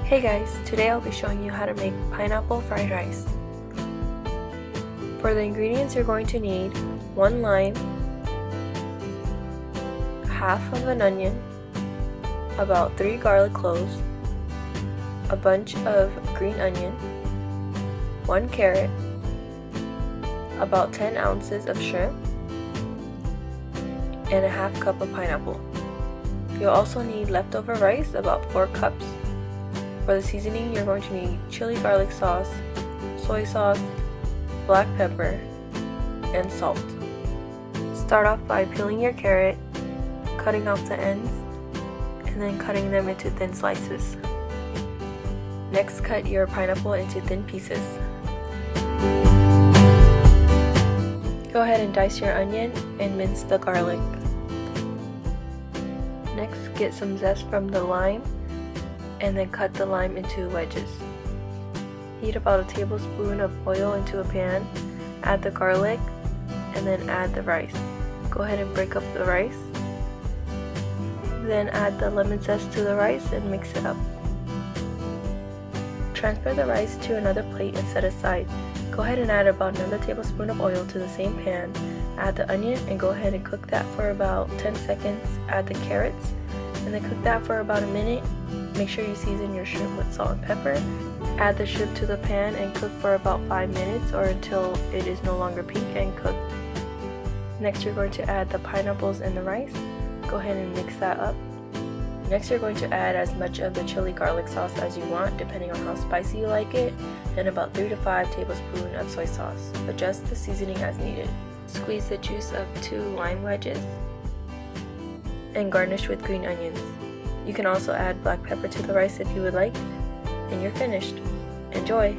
Hey guys, today I'll be showing you how to make pineapple fried rice. For the ingredients you're going to need 1 lime, half of an onion, about 3 garlic cloves, a bunch of green onion, 1 carrot, about 10 ounces of shrimp, and a half cup of pineapple. You'll also need leftover rice, about 4 cups. For the seasoning, you're going to need chili garlic sauce, soy sauce, black pepper, and salt. Start off by peeling your carrot, cutting off the ends, and then cutting them into thin slices. Next, cut your pineapple into thin pieces. Go ahead and dice your onion and mince the garlic. Next, get some zest from the lime and then cut the lime into wedges. Heat about a tablespoon of oil into a pan, add the garlic, and then add the rice. Go ahead and break up the rice. Then add the lemon zest to the rice and mix it up. Transfer the rice to another plate and set aside. Go ahead and add about another tablespoon of oil to the same pan. Add the onion and go ahead and cook that for about 10 seconds. Add the carrots and then cook that for about a minute. Make sure you season your shrimp with salt and pepper. Add the shrimp to the pan and cook for about 5 minutes or until it is no longer pink and cooked. Next, you're going to add the pineapples and the rice. Go ahead and mix that up. Next, you're going to add as much of the chili garlic sauce as you want, depending on how spicy you like it, and about 3 to 5 tablespoons of soy sauce. Adjust the seasoning as needed. Squeeze the juice of 2 lime wedges and garnish with green onions. You can also add black pepper to the rice if you would like, and you're finished. Enjoy!